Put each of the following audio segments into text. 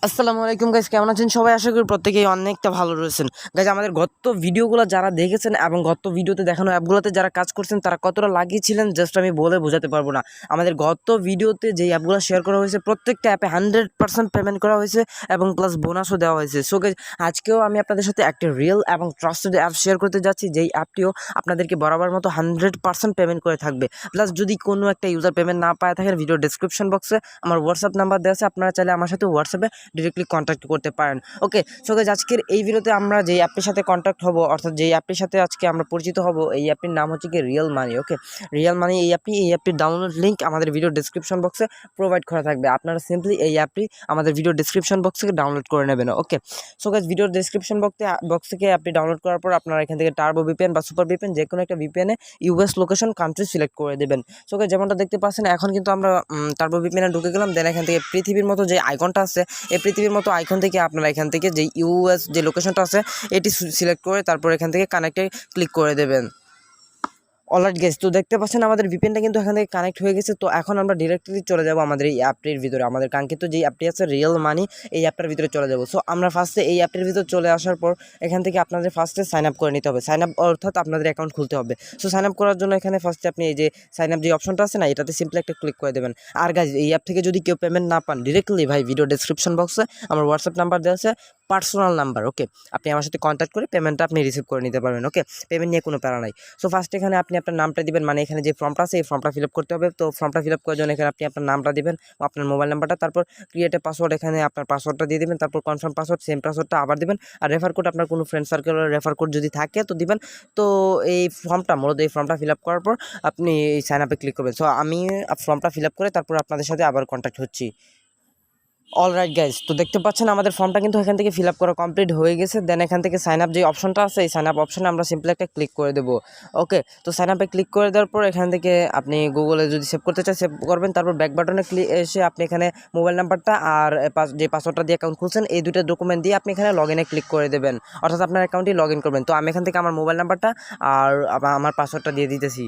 আসসালামু আলাইকুম গাইস, কেমন আছেন সবাই? আশা করি প্রত্যেকেই অনেকটা ভালো রয়েছেন। গাইস, আমাদের গত ভিডিওগুলো যারা দেখেছেন এবং গত ভিডিওতে দেখানো অ্যাপগুলোতে যারা কাজ করছেন তারা কতটা লাগিয়েছিলেন জাস্ট আমি বলে বোঝাতে পারবো না। আমাদের গত ভিডিওতে যেই অ্যাপগুলো শেয়ার করা হয়েছে প্রত্যেকটা অ্যাপে 100% পেমেন্ট করা হয়েছে এবং প্লাস বোনাসও দেওয়া হয়েছে। সো গাইস, আজকেও আমি আপনাদের সাথে একটা রিয়েল এবং ট্রাস্টেড অ্যাপ শেয়ার করতে যাচ্ছি, যেই অ্যাপটিও আপনাদেরকে বরাবর মতো 100% পেমেন্ট করে থাকবে। প্লাস যদি কোনো একটা ইউজার পেমেন্ট না পায় থাকেন, ভিডিও ডেসক্রিপশন বক্সে আমার হোয়াটসঅ্যাপ নাম্বার দেওয়া আছে, আপনারা চাইলে আমার সাথে হোয়াটসঅ্যাপে ডিরেক্টলি কন্ট্যাক্ট করতে পারেন। ওকে, সো গাইস, আজকের এই ভিডিওতে আমরা যেই অ্যাপটির সাথে কন্ট্যাক্ট হব, অর্থাৎ যেই অ্যাপটির সাথে আজকে আমরা পরিচিত হব, এই অ্যাপটির নাম হচ্ছে কি রিয়েল মানি। ওকে, রিয়েল মানি এই অ্যাপটির ডাউনলোড লিঙ্ক আমাদের ভিডিও ডেসক্রিপশন বক্সে প্রোভাইড করা থাকবে। আপনারা সিম্পলি এই অ্যাপটি আমাদের ভিডিও ডেসক্রিপশন বক্স থেকে ডাউনলোড করে নেবেন। Okay, so guys, video description box থেকে অ্যাপটি ডাউনলোড করার পর আপনারা এখান থেকে টার্বো ভিপিএন বা সুপার ভিপিএন যে কোনো একটা ভিপিএনে ইউএস লোকেশন কান্ট্রি সিলেক্ট করে দেবেন। সো গাইস, যেমনটা দেখতে পাচ্ছেন এখন কিন্তু আমরা টার্বো ভিপিএনে ঢুকে গেলাম। দেন এখান থেকে পৃথিবীর মতো যে আইকনটা আছে, এই পৃথিবীর মতো আইকন থেকে আপনারা এখান থেকে যে ইউএস যে লোকেশনটা আছে এটি সিলেক্ট করে তারপর এখান থেকে কানেক্টে ক্লিক করে দেবেন। অলরাইট গাইস, তো দেখতে পাচ্ছেন আমাদের ভিপিএনটা কিন্তু এখান থেকে কানেক্ট হয়ে গেছে। তো এখন আমরা ডিরেক্টলি চলে যাব আমাদের এই অ্যাপটির ভিতরে, আমাদের কাঙ্ক্ষিত যে অ্যাপটি আছে রিয়েল মানি, এই অ্যাপটার ভিতরে চলে যাব। সো আমরা ফার্স্টে এই অ্যাপটির ভিতরে চলে আসার পর এখান থেকে আপনাদের ফার্স্টে সাইন আপ করে নিতে হবে। সাইন আপ অর্থাৎ আপনাদের অ্যাকাউন্ট খুলতে হবে। সো সাইন আপ করার জন্য এখানে ফার্স্টে আপনি এই যে সাইন আপ যে অপশনটা আছে না, এটাতে সিম্পলি একটা ক্লিক করে দেবেন। আর গাইস, এই অ্যাপ থেকে যদি কেউ পেমেন্ট না পান, ডিরেক্টলি ভাই ভিডিও ডেসক্রিপশন বক্সে আমার হোয়াটসঅ্যাপ নাম্বার দেওয়া আছে, পার্সোনাল নাম্বার। ওকে, আপনি আমার সাথে কন্ট্যাক্ট করে পেমেন্টটা আপনি রিসিভ করে নিতে পারবেন। ওকে, পেমেন্ট নিয়ে কোনো প্যারা নাই। সো ফার্স্ট এখানে আপনি আপনার নামটা দিবেন, মানে এখানে যে ফর্মটা আছে এই ফর্মটা ফিল আপ করতে হবে। তো ফর্মটা ফিল আপ করার জন্য এখানে আপনি আপনার নামটা দিবেন, আপনার মোবাইল নাম্বারটা, তারপর ক্রিয়েট এ পাসওয়ার্ড, এখানে আপনার পাসওয়ার্ডটা দিয়ে দিবেন, তারপর কনফার্ম পাসওয়ার্ড, সেম পাসওয়ার্ডটা আবার দিবেন। আর রেফার কোড, আপনার কোনো ফ্রেন্ড সার্কেলের রেফার কোড যদি থাকে তো দিবেন। তো এই ফর্মটা ফিল আপ করার পর আপনি এই সাইন আপে ক্লিক করবেন। সো আমি ফর্মটা ফিল আপ করে তারপর আপনাদের সাথে আবার কন্ট্যাক্ট হচ্ছি। অলরাইট গাইস, তো দেখতে পাচ্ছেন আমাদের ফর্মটা কিন্তু এখান থেকে ফিল আপ করা কমপ্লিট হয়ে গেছে। দেন এখান থেকে সাইন আপ যে অপশনটা আছে এই সাইন আপ অপশনে আমরা সিম্পলি একটা ক্লিক করে দেবো। ওকে, তো সাইন আপে ক্লিক করে দেওয়ার পর এখান থেকে আপনি গুগলে যদি সেভ করতে চান সেভ করবেন। তারপর ব্যাক বাটনে এসে আপনি এখানে মোবাইল নাম্বারটা আর যে পাসওয়ার্ডটা দিয়ে অ্যাকাউন্ট খুলছেন এই দুটো ডকুমেন্ট দিয়ে আপনি এখানে লগ ইনে ক্লিক করে দেবেন, অর্থাৎ আপনার অ্যাকাউন্টে লগ ইন করবেন। তো আমি এখান থেকে আমার মোবাইল নাম্বারটা আর আমার পাসওয়ার্ডটা দিয়ে দিতেছি।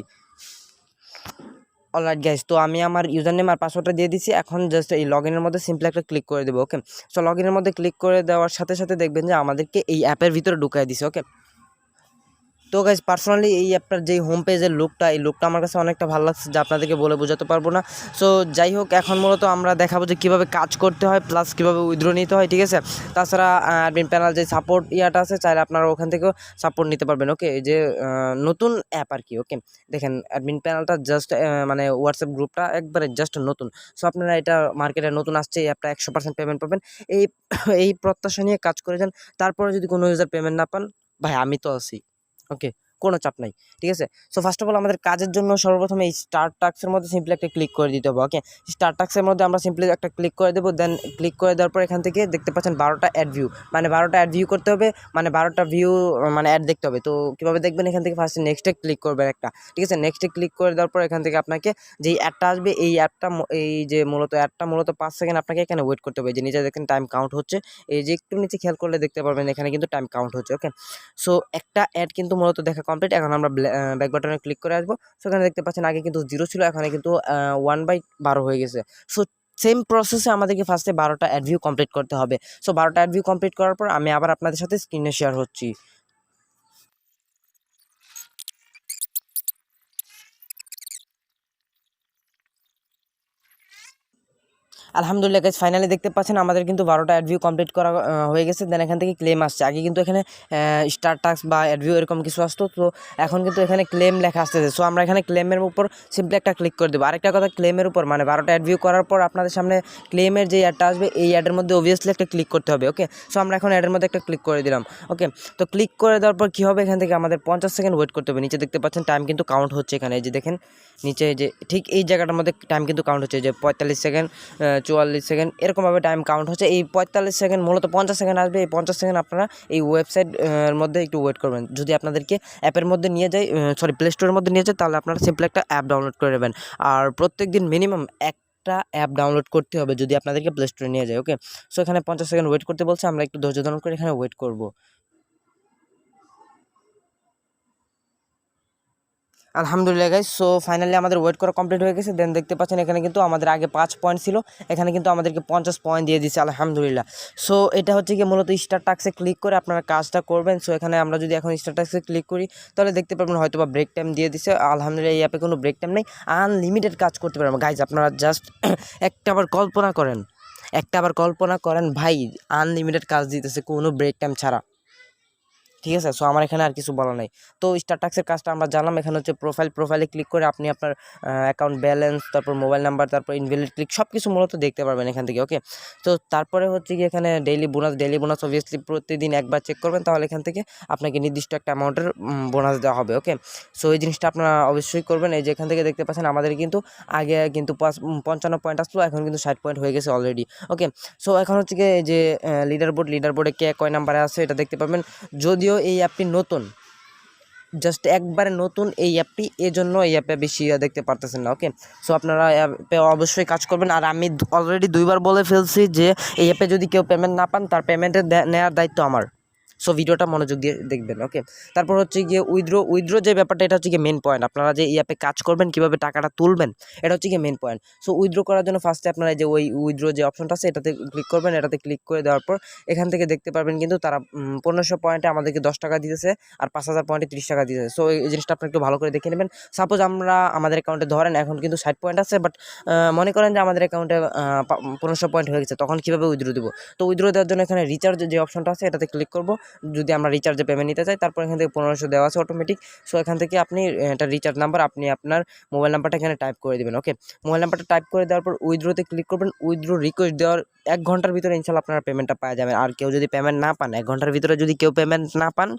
অলরাইট গাইস, তো আমি আমার ইউজার নেম আর পাসওয়ার্ডটা দিয়ে দিচ্ছি। এখন জাস্ট এই লগ ইনের মধ্যে সিম্পলি একটা ক্লিক করে দেবো। ওকে, সো লগ ইনের মধ্যে ক্লিক করে দেওয়ার সাথে সাথে দেখবেন যে আমাদেরকে এই অ্যাপের ভিতরে ঢুকাই দিছে। ওকে, তো গাইজ, পার্সোনালি এই অ্যাপটার যে হোম পেজের লুকটা, এই লুকটা আমার কাছে অনেকটা ভালো লাগছে, যা আপনাদেরকে বলে বোঝাতে পারবো না। সো যাই হোক, এখন মূলত আমরা দেখাবো যে কীভাবে কাজ করতে হয় প্লাস কীভাবে উইথড্র নিতে হয়। ঠিক আছে, তাছাড়া অ্যাডমিন প্যানেল যে সাপোর্ট ইয়াটা আছে, চাইলে আপনারা ওখান থেকেও সাপোর্ট নিতে পারবেন। ওকে, এই যে নতুন অ্যাপ আর কি। ওকে, দেখেন অ্যাডমিন প্যানেলটা জাস্ট মানে হোয়াটসঅ্যাপ গ্রুপটা একবারে জাস্ট নতুন। সো আপনারা এটা মার্কেটে নতুন আসছে, এই অ্যাপটা 100% পেমেন্ট পাবেন। এই এই প্রত্যাশা নিয়ে কাজ করে যান। তারপরে যদি কোনো ইউজার পেমেন্ট না পান, ভাই আমি তো আছি। ওকে, কোনো চাপ নাই। ঠিক আছে, সো ফার্স্ট অফ অল আমাদের কাজের জন্য সর্বপ্রথমে এই স্টার্ট টাস্কের মধ্যে সিম্পলি একটা ক্লিক করে দিতে হবে। ওকে, স্টার্ট টাস্কের মধ্যে আমরা সিম্পলি একটা ক্লিক করে দেবো। দেন ক্লিক করে দেওয়ার পর এখান থেকে দেখতে পাচ্ছেন 12টা অ্যাড ভিউ, মানে 12টা অ্যাড ভিউ করতে হবে, মানে 12টা ভিউ মানে অ্যাড দেখতে হবে। তো কীভাবে দেখবেন, এখান থেকে ফার্স্টে নেক্সটে ক্লিক করবেন একটা। ঠিক আছে, নেক্সটে ক্লিক করে দেওয়ার পর এখান থেকে আপনাকে যেই অ্যাডটা আসবে এই অ্যাডটা এই যে অ্যাডটা মূলত 5 সেকেন্ড আপনাকে এখানে ওয়েট করতে হবে। যে নিচে দেখেন টাইম কাউন্ট হচ্ছে, এই যে একটু নিচে খেয়াল করলে দেখতে পারবেন এখানে কিন্তু টাইম কাউন্ট হচ্ছে। ওকে, সো একটা অ্যাড কিন্তু মূলত দেখা কমপ্লিট। এখন আমরা ব্যাক বাটনে ক্লিক করে আসবো। সেখানে দেখতে পাচ্ছেন আগে কিন্তু 0 ছিল, এখানে কিন্তু 1/12 হয়ে গেছে। সো সেম প্রসেসে আমাদেরকে ফার্স্টে 12টা অ্যাড ভিউ কমপ্লিট করতে হবে। সো 12টা অ্যাড ভিউ কমপ্লিট করার পর আমি আবার আপনাদের সাথে স্ক্রিনে শেয়ার হচ্ছি। আলহামদুলিল্লাহ গাইস, ফাইনালি দেখতে পাচ্ছেন আমাদের কিন্তু 12টা অ্যাড ভিউ কমপ্লিট করা হয়ে গেছে। দেন এখান থেকে ক্লেম আসছে। আগে কিন্তু এখানে স্টার টাস্ক বা অ্যাড ভিউ এরকম কিছু আসতো, তো এখন কিন্তু এখানে ক্লেম লেখা আসতেছে। সো আমরা এখানে ক্লেমের উপর সিম্পলি একটা ক্লিক করে দেবো। আরেকটা কথা, ক্লেমের উপর মানে 12টা অ্যাড ভিউ করার পর আপনাদের সামনে ক্লেমের যে অ্যাডটা আসবে এই অ্যাডের মধ্যে অবভিয়াসলি একটা ক্লিক করতে হবে। ওকে, সো আমরা এখন অ্যাডের মধ্যে একটা ক্লিক করে দিলাম। ওকে, তো ক্লিক করে দেওয়ার পর কী হবে, এখান থেকে আমাদের 50 সেকেন্ড ওয়েট করতে হবে। নিচে দেখতে পাচ্ছেন টাইম কিন্তু কাউন্ট হচ্ছে, এখানে এই যে দেখেন নিচে যে ঠিক এই জায়গাটার মধ্যে টাইম কিন্তু কাউন্ট হচ্ছে, যে 45 সেকেন্ড 44 সেকেন্ড এরকমভাবে টাইম কাউন্ট হচ্ছে। এই 45 সেকেন্ড মূলত 50 সেকেন্ড আসবে। এই 50 সেকেন্ড আপনারা এই ওয়েবসাইট মধ্যে একটু ওয়েট করবেন। যদি আপনাদেরকে অ্যাপের মধ্যে নিয়ে যায়, প্লে স্টোরের মধ্যে নিয়ে যায়, তাহলে আপনারা সিম্পলি একটা অ্যাপ ডাউনলোড করে নেবেন। আর প্রত্যেক দিন মিনিমাম একটা অ্যাপ ডাউনলোড করতে হবে যদি আপনাদেরকে প্লে স্টোরে নিয়ে যায়। ওকে, সো এখানে 50 সেকেন্ড ওয়েট করতে বলছে, আমরা একটু ধৈর্য ধারণ করে এখানে ওয়েট করব। আলহামদুলিল্লাহ গাইস, সো ফাইনালি আমাদের ওয়েট করা কমপ্লিট হয়ে গেছে। দেন দেখতে পাচ্ছেন এখানে কিন্তু আমাদের আগে 5 পয়েন্ট ছিল, এখানে কিন্তু আমাদেরকে 50 পয়েন্ট দিয়ে দিচ্ছে আলহামদুলিল্লাহ। সো এটা হচ্ছে কি মূলত স্টার টাস্কে ক্লিক করে আপনারা কাজটা করবেন। সো এখানে আমরা যদি এখন স্টার টাস্কে ক্লিক করি তাহলে দেখতে পারবেন হয়তো বা ব্রেক টাইম দিয়ে দিচ্ছে। আলহামদুলিল্লাহ এই অ্যাপে কোনো ব্রেক টাইম নেই, আনলিমিটেড কাজ করতে পারবেন গাইজ। আপনারা জাস্ট একটা আবার কল্পনা করেন ভাই, আনলিমিটেড কাজ দিতেছে কোনো ব্রেক টাইম ছাড়া, ঠিক আছে। সো আমার এখানে আর কিছু বলা নাই। তো স্টার টাস্কের কাজটা আমরা জানলাম। এখানে হচ্ছে প্রোফাইলে ক্লিক করে আপনি আপনার অ্যাকাউন্ট ব্যালেন্স, তারপর মোবাইল নাম্বার, তারপর ইনভ্যালিড ক্লিক সব কিছু মূলত দেখতে পারবেন এখান থেকে। ওকে, তো তারপরে হচ্ছে কি এখানে ডেইলি বোনাস অবভিয়াসলি প্রতিদিন একবার চেক করবেন, তাহলে এখান থেকে আপনাকে নির্দিষ্ট একটা অ্যামাউন্টের বোনাস দেওয়া হবে। ওকে, সো এই জিনিসটা আপনারা অবশ্যই করবেন। এই যে এখান থেকে দেখতে পাচ্ছেন আমাদের কিন্তু আগে কিন্তু 55 পয়েন্ট আসলো, এখন কিন্তু 60 পয়েন্ট হয়ে গেছে অলরেডি। ওকে, সো এখন হচ্ছে কি এই যে লিডার বোর্ডে কে কয় নাম্বারে আছে এটা দেখতে পাবেন। যদিও এই অ্যাপটি নতুন, জাস্ট একবারে নতুন এই অ্যাপটি, এজন্য এই অ্যাপে বেশি দেখতে পারতেছেন না। ওকে, সো আপনারা অ্যাপে অবশ্যই কাজ করবেন। আর আমি অলরেডি 2বার বলে ফেলছি যে এই অ্যাপে যদি কেউ পেমেন্ট না পান তার পেমেন্টের নেওয়ার দায়িত্ব আমার। সো ভিডিওটা মনোযোগ দিয়ে দেখবেন। ওকে, তারপর হচ্ছে গিয়ে উইথড্র যে ব্যাপারটা, এটা হচ্ছে গিয়ে মেন পয়েন্ট। আপনারা যে এই অ্যাপে কাজ করবেন, কীভাবে টাকাটা তুলবেন, এটা হচ্ছে গিয়ে মেন পয়েন্ট। সো উইথড্র করার জন্য ফার্স্টে আপনারা যে ওই উইথড্র যে অপশনটা আছে এটাতে ক্লিক করবেন। এটাতে ক্লিক করে দেওয়ার পর এখান থেকে দেখতে পারবেন কিন্তু তারা 1500 পয়েন্টে আমাদেরকে 10 টাকা দিতেছে, আর 5000 পয়েন্টে 30 টাকা দিতেছে। সো এই জিনিসটা আপনি একটু ভালো করে দেখে নেবেন। সাপোজ আমাদের অ্যাকাউন্টে ধরেন এখন কিন্তু 60 পয়েন্ট আছে, বাট মনে করেন যে আমাদের অ্যাকাউন্টে 1500 পয়েন্ট হয়ে গেছে, তখন কীভাবে উইথড্র দেবো? তো উইথড্র দেওয়ার জন্য এখানে রিচার্জ যে অপশনটা আছে এটাতে ক্লিক করবো। যদি আমরা রিচার্জে পেমেন্ট নিতে চাই, তারপর এখান থেকে 1500 দেওয়া আছে অটোমেটিক। সো এখান থেকে আপনি এটা রিচার্জ নাম্বার, আপনি আপনার মোবাইল নাম্বারটা এখানে টাইপ করে দেবেন। ওকে, মোবাইল নাম্বারটা টাইপ করে দেওয়ার পর উইথড্রোতে ক্লিক করবেন। উইথড্রো রিকোয়েস্ট দেওয়ার 1 ঘন্টার ভিতরে ইনশাল্লাহ আপনারা পেমেন্টটা পাওয়া যাবেন। আর কেউ যদি পেমেন্ট না পান, 1 ঘন্টার ভিতরে যদি কেউ পেমেন্ট না পান,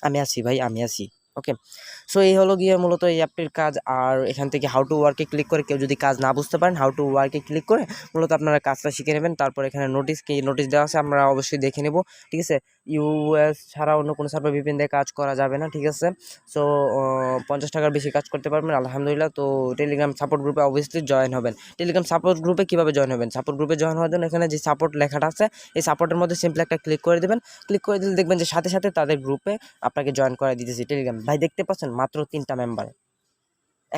আমি আছি ভাই, আমি আছি। ওকে, সো এই হলো গিয়ে মূলত এই অ্যাপটির কাজ। আর এখান থেকে হাউ টু ওয়ার্কে ক্লিক করে কেউ যদি কাজ না বুঝতে পারেন, হাউ টু ওয়ার্কে ক্লিক করে মূলত আপনারা কাজটা শিখে নেবেন। তারপর এখানে নোটিশ দেওয়া আছে, আমরা অবশ্যই দেখে নেব, ঠিক আছে। ইউএস ছাড়া অন্য কোনো সার্ভার ভিপিএন দিয়ে কাজ করা যাবে না, ঠিক আছে। সো 50 টাকার বেশি কাজ করতে পারবেন আলহামদুলিল্লাহ। তো টেলিগ্রাম সাপোর্ট গ্রুপে অবভিয়াসলি জয়েন হবেন। টেলিগ্রাম সাপোর্ট গ্রুপে কীভাবে জয়েন হবেন? সাপোর্ট গ্রুপে জয়েন হওয়ার জন্য এখানে যে সাপোর্ট লেখাটা আছে, এই সাপোর্টের মধ্যে সিম্পলি একটা ক্লিক করে দেবেন। ক্লিক করে দিলে দেখবেন যে সাথে সাথে তাদের গ্রুপে আপনাকে জয়েন করে দিতেছি টেলিগ্রাম। ভাই দেখতে পাচ্ছেন মাত্র 3টা মেম্বার,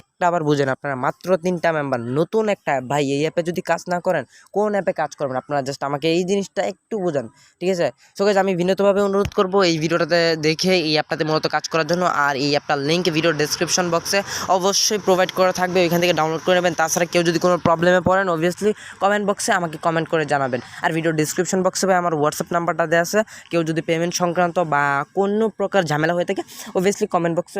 একটা আবার বুঝেন আপনারা, মাত্র 3টা মেম্বার, নতুন একটা অ্যাপ ভাই। এই অ্যাপে যদি কাজ না করেন কোন অ্যাপে কাজ করবেন আপনারা? জাস্ট আমাকে এই জিনিসটা একটু বোঝান, ঠিক আছে। সো গাইস, আমি বিনীতভাবে অনুরোধ করব এই ভিডিওটাতে দেখে এই অ্যাপটাতে মূলত কাজ করার জন্য। আর এই অ্যাপটার লিঙ্ক ভিডিও ডেসক্রিপশন বক্সে অবশ্যই প্রোভাইড করা থাকবে, ওইখান থেকে ডাউনলোড করে নেবেন। তাছাড়া কেউ যদি কোনো প্রবলেমে পড়েন অবভিয়াসলি কমেন্ট বক্সে আমাকে কমেন্ট করে জানাবেন। আর ভিডিও ডেসক্রিপশন বক্সে আমার হোয়াটসঅ্যাপ নাম্বারটা দেওয়া আছে, কেউ যদি পেমেন্ট সংক্রান্ত বা কোনো প্রকার ঝামেলা হয়ে থাকে অবভিয়াসলি কমেন্ট বক্সে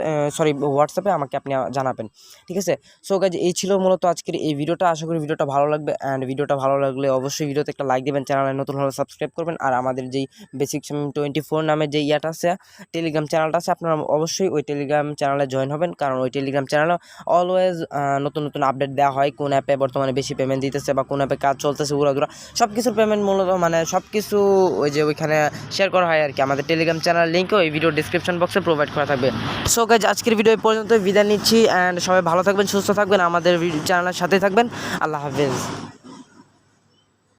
হোয়াটসঅ্যাপে আমাকে আপনি জানাবেন, ঠিক আছে। সো গাইজ, এই ছিল মূলত আজকের এই ভিডিওটা। আশা করি ভিডিওটা ভালো লাগবে। অ্যান্ড ভিডিওটা ভালো লাগলে অবশ্যই ভিডিওতে একটা লাইক দেবেন, চ্যানেলে নতুন হলে সাবস্ক্রাইব করবেন। আর আমাদের যেই বেসিক 24 নামে যে ইয়াটা আছে, টেলিগ্রাম চ্যানেলটা আছে, আপনারা অবশ্যই ওই টেলিগ্রাম চ্যানেলে জয়েন হবেন। কারণ ওই টেলিগ্রাম চ্যানেলে অলওয়েজ নতুন নতুন আপডেট দেওয়া হয়, কোন অ্যাপে বর্তমানে বেশি পেমেন্ট দিতেছে বা কোন অ্যাপে কাজ চলতেছে উড়াদুরা সব কিছুর পেমেন্ট মূলত মানে সব কিছু ওই যে ওইখানে শেয়ার করা হয় আর কি। আমাদের টেলিগ্রাম চ্যানেলের লিঙ্কও এই ভিডিও ডিসক্রিপশন বক্সে প্রোভাইড করা থাকবে। সো গাইজ, আজকের ভিডিও এই পর্যন্ত, বিদায় নিচ্ছি। অ্যান্ড সবাই ভালো থাকবেন, সুস্থ থাকবেন, আমাদের চ্যানেলের সাথে থাকবেন। আল্লাহ হাফেজ।